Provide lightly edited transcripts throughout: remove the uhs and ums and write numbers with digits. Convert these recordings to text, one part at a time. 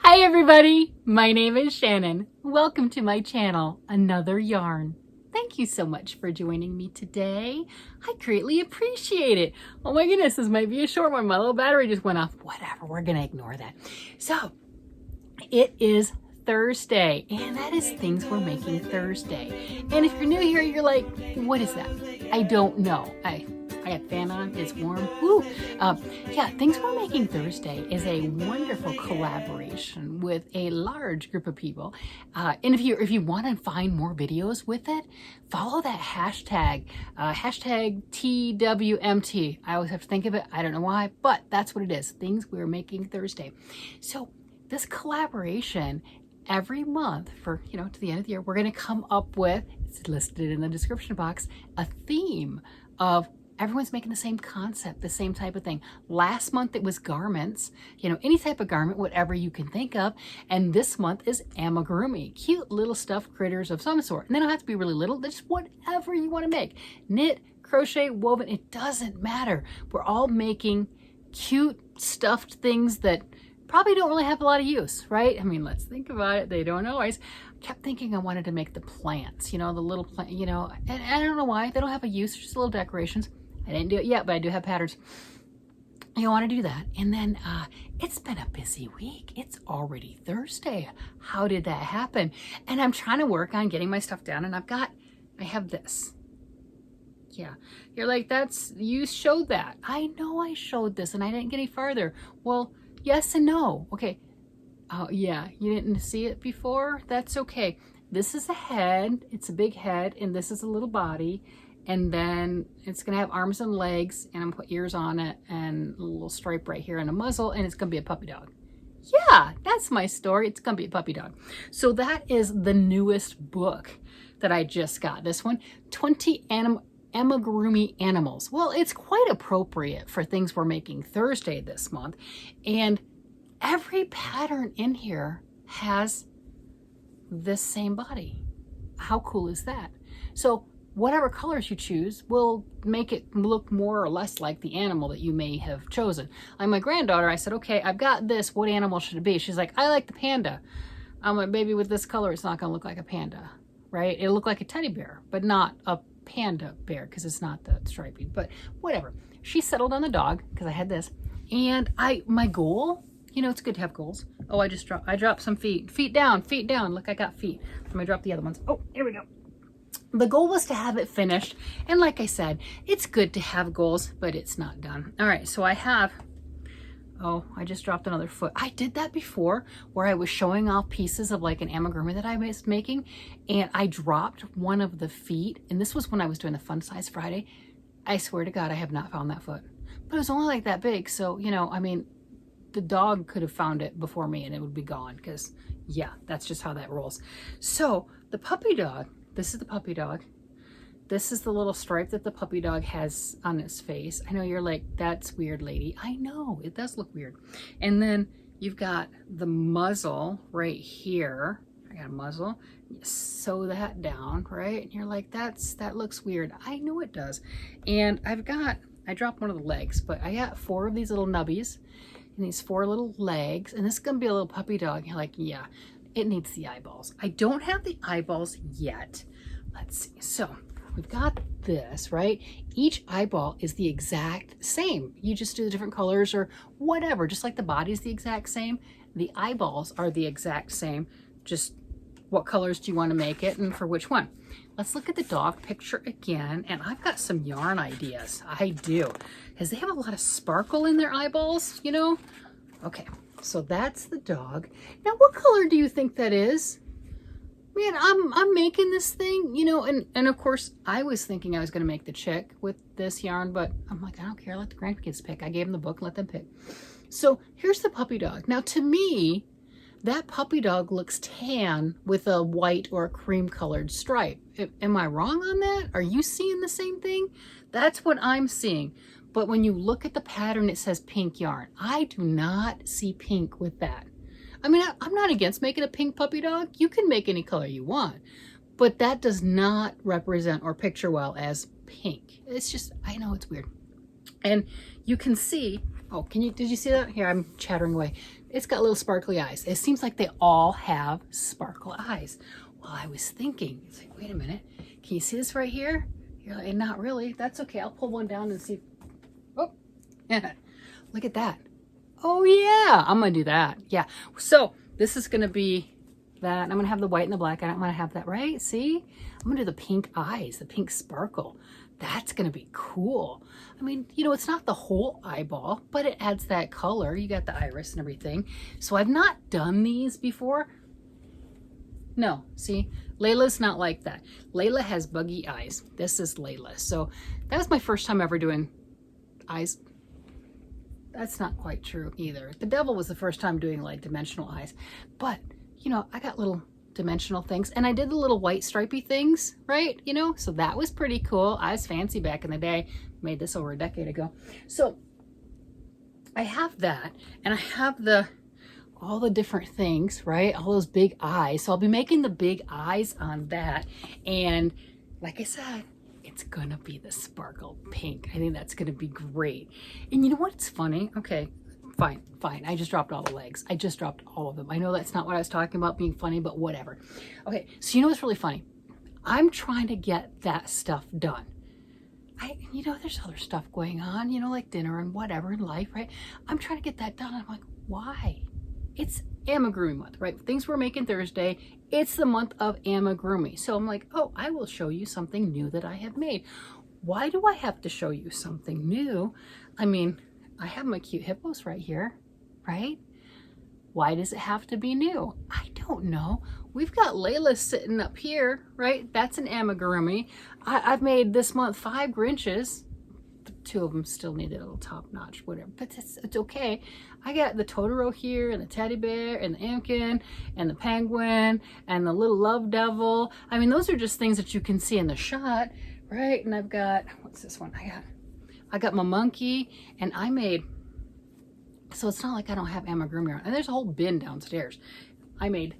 Hi everybody, my name is Shannon. Welcome to my channel, Another Yarn. Thank you so much for joining me today. I greatly appreciate it. Oh my goodness, this might be a short one. My little battery just went off. Whatever, we're gonna ignore that. So, it is Thursday, and that is Things We're Making Thursday. And if you're new here, you're like, what is that? I don't know. I got the fan on, it's warm. Woo! Yeah, Things We're Making Thursday is a wonderful collaboration with a large group of people. And if you want to find more videos with it, follow that hashtag, hashtag TWMT. I always have to think of it. I don't know why, but that's what it is. Things We're Making Thursday. So this collaboration, every month for, to the end of the year, we're going to come up with, it's listed in the description box, a theme of everyone's making the same concept, the same type of thing. Last month it was garments, any type of garment, whatever you can think of. And this month is amigurumi, cute little stuffed critters of some sort. And they don't have to be really little, just whatever you want to make. Knit, crochet, woven, it doesn't matter. We're all making cute stuffed things that probably don't really have a lot of use, right? I mean, let's think about it. They don't always. I kept thinking I wanted to make the plants, the little plant, and I don't know why. They don't have a use, just little decorations. I didn't do it yet, but I do have patterns. You want to do that. And then it's been a busy week. It's already Thursday. How did that happen? And I'm trying to work on getting my stuff down, and I have this. Yeah, you're like, you showed that. I know I showed this and I didn't get any farther. Well, yes and no. Okay. Oh yeah, you didn't see it before? That's okay. This is a head. It's a big head, and this is a little body. And then it's gonna have arms and legs, and I'm gonna put ears on it, and a little stripe right here and a muzzle, and it's gonna be a puppy dog. Yeah, that's my story. It's gonna be a puppy dog. So that is the newest book that I just got. This one, 20 Amigurumi Animals. Well, it's quite appropriate for Things We're Making Thursday this month. And every pattern in here has this same body. How cool is that? So whatever colors you choose will make it look more or less like the animal that you may have chosen. Like my granddaughter, I said, okay, I've got this. What animal should it be? She's like, I like the panda. I'm like, baby, with this color, it's not going to look like a panda, right? It'll look like a teddy bear, but not a panda bear because it's not the stripy, but whatever. She settled on the dog because I had this. And my goal, it's good to have goals. Oh, I dropped some feet. Feet down. Look, I got feet. Let me drop the other ones. Oh, here we go. The goal was to have it finished. And like I said, it's good to have goals, but it's not done. All right, so I just dropped another foot. I did that before where I was showing off pieces of like an amigurumi that I was making, and I dropped one of the feet. And this was when I was doing the Fun Size Friday. I swear to God, I have not found that foot. But it was only like that big. So, I mean, the dog could have found it before me and it would be gone because, yeah, that's just how that rolls. So the puppy dog, this is the puppy dog. This is the little stripe that the puppy dog has on its face. I know you're like, that's weird, lady. I know, it does look weird. And then you've got the muzzle right here. I got a muzzle. You sew that down, right? And you're like, that looks weird. I know it does. And I dropped one of the legs, but I got 4 of these little nubbies and these 4 little legs. And this is gonna be a little puppy dog. You're like, yeah, it needs the eyeballs. I don't have the eyeballs yet. Let's see. So we've got this, right? Each eyeball is the exact same. You just do the different colors or whatever, just like the body's the exact same. The eyeballs are the exact same. Just what colors do you want to make it and for which one? Let's look at the dog picture again. And I've got some yarn ideas. I do. Because they have a lot of sparkle in their eyeballs, Okay, so that's the dog. Now, what color do you think that is? Man, I'm making this thing, and of course I was thinking I was going to make the chick with this yarn, but I'm like, I don't care. Let the grandkids pick. I gave them the book. Let them pick. So here's the puppy dog. Now, to me, that puppy dog looks tan with a white or a cream colored stripe. Am I wrong on that? Are you seeing the same thing? That's what I'm seeing. But when you look at the pattern, it says pink yarn. I do not see pink with that. I mean, I'm not against making a pink puppy dog. You can make any color you want, but that does not represent or picture well as pink. It's just, I know it's weird. And you can see Oh, did you see that? Here, I'm chattering away. It's got little sparkly eyes. It seems like they all have sparkle eyes. Well, I was thinking, it's like, wait a minute. Can you see this right here? You're like, not really. That's okay. I'll pull one down and see. Oh, look at that. Oh yeah, I'm gonna do that. Yeah, so this is gonna be that. I'm gonna have the white and the black. I don't wanna have that, right? See? I'm gonna do the pink eyes, the pink sparkle. That's gonna be cool. I mean, you know, it's not the whole eyeball, but it adds that color. You got the iris and everything. So I've not done these before. No, see, Layla's not like that. Layla has buggy eyes. This is Layla. So that was my first time ever doing eyes. That's not quite true either. The devil was the first time doing like dimensional eyes. But, you know, I got little dimensional things and I did the little white stripy things, right? You know, so that was pretty cool. I was fancy back in the day. Made this over a decade ago. So I have that and I have all the different things, right? All those big eyes. So I'll be making the big eyes on that. And like I said, it's gonna be the sparkle pink. I think that's gonna be great. And you know what's funny? Okay, fine. I just dropped all the legs. I just dropped all of them. I know that's not what I was talking about being funny, but whatever. Okay, so you know what's really funny? I'm trying to get that stuff done. You know, there's other stuff going on, you know, like dinner and whatever in life, right? I'm trying to get that done. I'm like, why? It's Amigurumi month, right? Things we're making Thursday. It's the month of Amigurumi. So I'm like, oh, I will show you something new that I have made. Why do I have to show you something new? I mean, I have my cute hippos right here, right? Why does it have to be new? I don't know. We've got Layla sitting up here, right? That's an Amigurumi. I've made this month 5 Grinches. 2 of them still need a little top notch, whatever, but it's okay. I got the Totoro here and the teddy bear and the Imkin and the penguin and the little love devil. I mean, those are just things that you can see in the shot, right? And I've got, what's this one? I got my monkey and I made, so it's not like I don't have Amigurumi around. And there's a whole bin downstairs. I made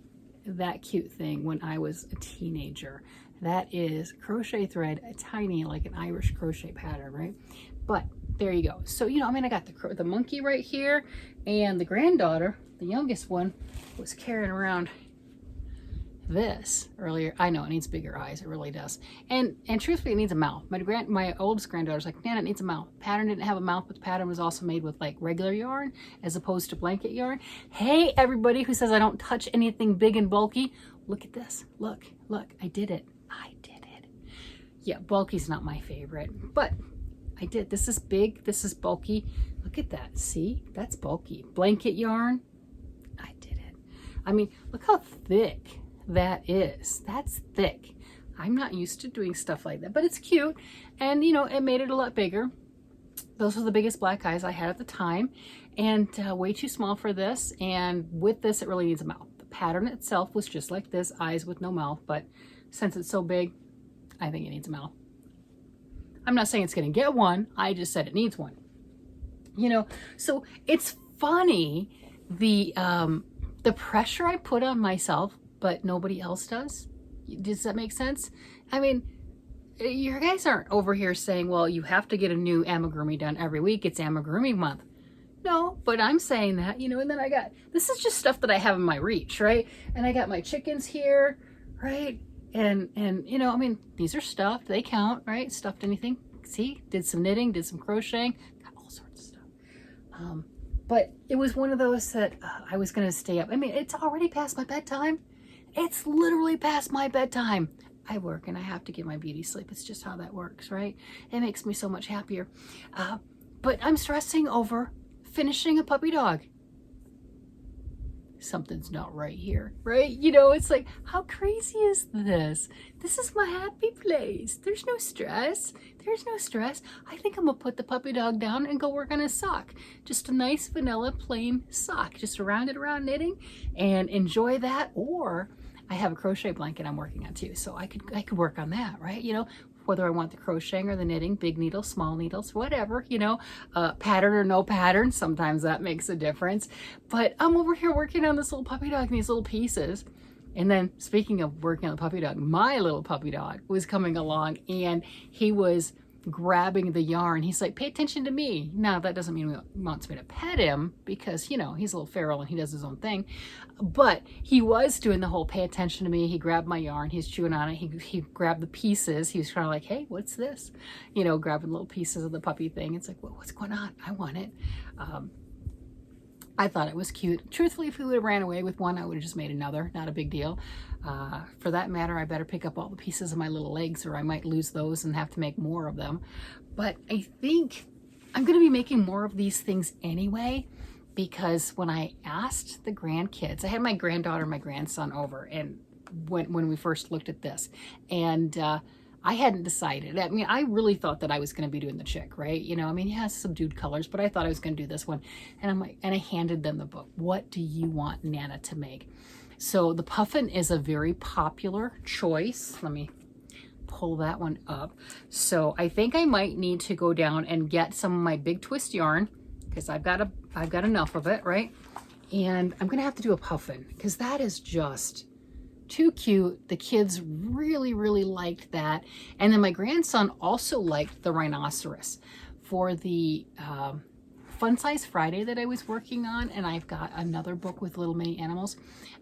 that cute thing when I was a teenager. That is crochet thread, a tiny, like an Irish crochet pattern, right? But there you go. So, you know, I mean, I got the monkey right here, and the granddaughter, the youngest one, was carrying around this earlier. I know it needs bigger eyes, it really does. And truthfully, it needs a mouth. My oldest granddaughter's like, man, it needs a mouth. Pattern didn't have a mouth, but the pattern was also made with like regular yarn as opposed to blanket yarn. Hey, everybody who says I don't touch anything big and bulky, look at this. Look, I did it. I did it. Yeah, bulky's not my favorite, but I did. This is big, this is bulky. Look at that, see? That's bulky. Blanket yarn, I did it. I mean, look how thick that is. That's thick. I'm not used to doing stuff like that, but it's cute. And you know, it made it a lot bigger. Those were the biggest black eyes I had at the time, and way too small for this. And with this, it really needs a mouth. The pattern itself was just like this, eyes with no mouth, but since it's so big, I think it needs a mouth. I'm not saying it's gonna get one, I just said it needs one. You know, so it's funny, the pressure I put on myself, but nobody else does. Does that make sense? I mean, you guys aren't over here saying, well, you have to get a new amigurumi done every week. It's Amigurumi month. No, but I'm saying that, you know, and then I got, this is just stuff that I have in my reach, right? And I got my chickens here, right? And you know, I mean, these are stuffed, they count, right? Stuffed anything. See, did some knitting, did some crocheting, got all sorts of stuff. But it was one of those that I was going to stay up. I mean, it's already past my bedtime. It's literally past my bedtime. I work and I have to get my beauty sleep. It's just how that works, right? It makes me so much happier. But I'm stressing over finishing a puppy dog. Something's not right here, right? You know, it's like, how crazy is this? This is my happy place. There's no stress. There's no stress. I think I'm gonna put the puppy dog down and go work on his sock. Just a nice vanilla plain sock. Just round it around knitting and enjoy that. Or I have a crochet blanket I'm working on too. So I could work on that, right? You know, whether I want the crocheting or the knitting, big needles, small needles, whatever, you know, pattern or no pattern, sometimes that makes a difference. But I'm over here working on this little puppy dog and these little pieces. And then speaking of working on the puppy dog, my little puppy dog was coming along and he was grabbing the yarn. He's like, pay attention to me. Now, that doesn't mean he wants me to pet him because, you know, he's a little feral and he does his own thing. But he was doing the whole pay attention to me. He grabbed my yarn. He's chewing on it. He grabbed the pieces. He was kind of like, hey, what's this? You know, grabbing little pieces of the puppy thing. It's like, well, what's going on? I want it. I thought it was cute. Truthfully, if we would have ran away with one, I would have just made another. Not a big deal. For that matter, I better pick up all the pieces of my little legs or I might lose those and have to make more of them. But I think I'm going to be making more of these things anyway, because when I asked the grandkids, I had my granddaughter and my grandson over, and when we first looked at this, and I hadn't decided. I mean, I really thought that I was going to be doing the chick, right? You know, I mean, he has subdued colors, but I thought I was going to do this one. And I'm like, and I handed them the book. What do you want Nana to make? So the puffin is a very popular choice. Let me pull that one up. So I think I might need to go down and get some of my big twist yarn, because I've got enough of it, right? And I'm going to have to do a puffin, because that is just too cute. The kids really, really liked that. And then my grandson also liked the rhinoceros for the Fun Size Friday that I was working on. And I've got another book with little mini animals.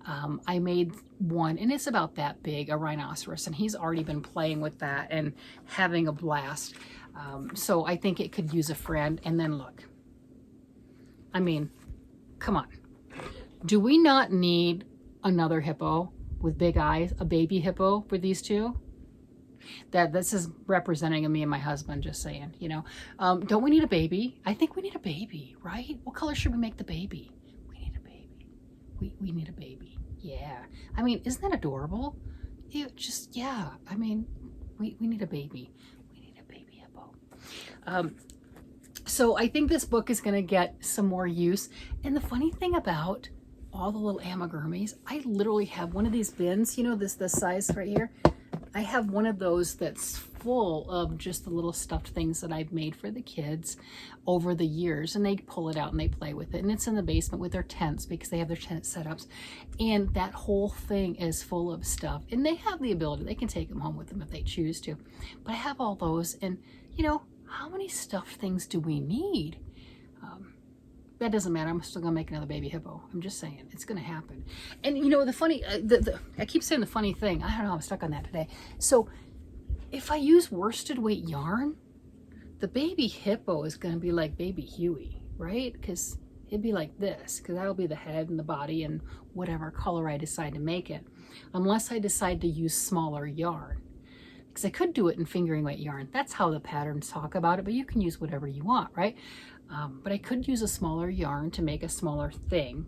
I made one, and it's about that big, a rhinoceros, and he's already been playing with that and having a blast. So I think it could use a friend. And then look, I mean, come on. Do we not need another hippo with big eyes, a baby hippo for these two? This is representing me and my husband, just saying, you know. Don't we need a baby? I think we need a baby, right? What color should we make the baby? We need a baby. We need a baby. Yeah. I mean, isn't that adorable? It just, yeah. I mean, we need a baby. We need a baby hippo. So I think this book is going to get some more use. And the funny thing about all the little amigurumis, I literally have one of these bins, you know, this size right here. I have one of those that's full of just the little stuffed things that I've made for the kids over the years, and they pull it out and they play with it. And it's in the basement with their tents, because they have their tent setups, and that whole thing is full of stuff. And they have the ability, they can take them home with them if they choose to. But I have all those, and you know, how many stuffed things do we need? That doesn't matter. I'm still gonna make another baby hippo. I'm just saying, it's gonna happen. And you know, the funny, I keep saying the funny thing. I don't know, I'm stuck on that today. So if I use worsted weight yarn, the baby hippo is gonna be like baby Huey, right? Because it'd be like this, because that'll be the head and the body and whatever color I decide to make it. Unless I decide to use smaller yarn. Because I could do it in fingering weight yarn. That's how the patterns talk about it, but you can use whatever you want, right? But I could use a smaller yarn to make a smaller thing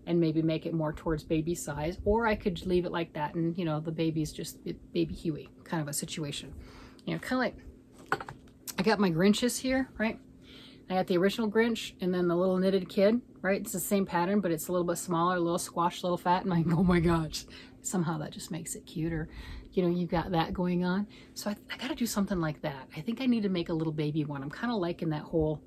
and maybe make it more towards baby size, or I could leave it like that and, you know, the baby's just baby Huey kind of a situation. You know, kind of like, I got my Grinches here, right? I got the original Grinch and then the little knitted kid, right? It's the same pattern, but it's a little bit smaller, a little squashed, a little fat, and I'm like, oh my gosh, somehow that just makes it cuter. You know, you've got that going on. So I got to do something like that. I think I need to make a little baby one. I'm kind of liking that whole,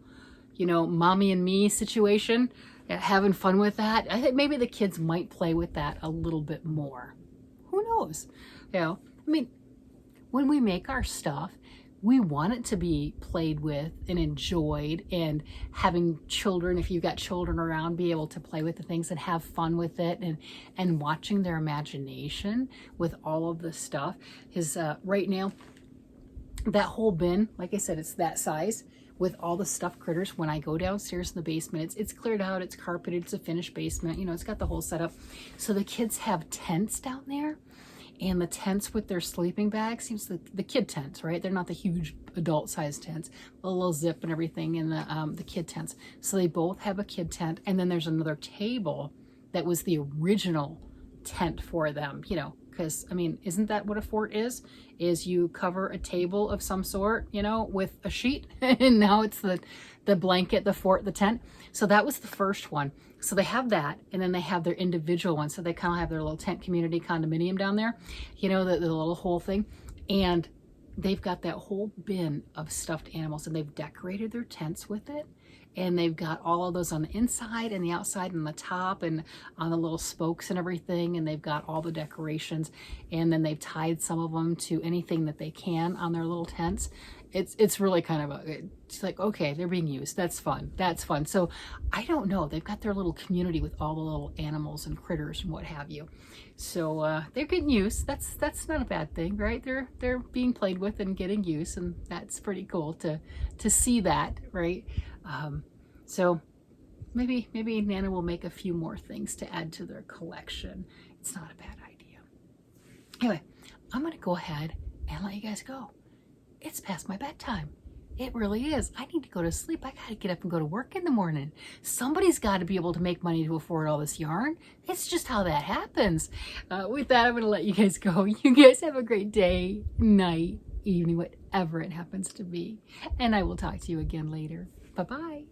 you know, mommy and me situation, having fun with that. I think maybe the kids might play with that a little bit more. Who knows? You know, I mean, when we make our stuff, we want it to be played with and enjoyed, and having children, if you've got children around, be able to play with the things and have fun with it, and watching their imagination with all of the stuff. Is right now, that whole bin, like I said, it's that size with all the stuffed critters. When I go downstairs in the basement, it's cleared out, it's carpeted, it's a finished basement, you know, it's got the whole setup. So the kids have tents down there. And the tents with their sleeping bags, seems the kid tents, right? They're not the huge adult size tents, a little zip and everything in the kid tents. So they both have a kid tent. And then there's another table that was the original tent for them, you know, because I mean, isn't that what a fort is you cover a table of some sort, you know, with a sheet, and now it's the blanket, the fort, the tent. So that was the first one. So they have that, and then they have their individual ones. So they kind of have their little tent community condominium down there, you know, the little whole thing. And they've got that whole bin of stuffed animals, and they've decorated their tents with it. And they've got all of those on the inside and the outside and the top and on the little spokes and everything. And they've got all the decorations. And then they've tied some of them to anything that they can on their little tents. it's really kind of it's like, okay, they're being used. That's fun. That's fun. So I don't know. They've got their little community with all the little animals and critters and what have you. So they're getting used. That's not a bad thing, right? They're being played with and getting used, and that's pretty cool to see that, right? So maybe Nana will make a few more things to add to their collection. It's not a bad idea. Anyway, I'm gonna go ahead and let you guys go. It's past my bedtime. It really is. I need to go to sleep. I gotta get up and go to work in the morning. Somebody's got to be able to make money to afford all this yarn. It's just how that happens. With that, I'm gonna let you guys go. You guys have a great day, night, evening, whatever it happens to be. And I will talk to you again later. Bye-bye.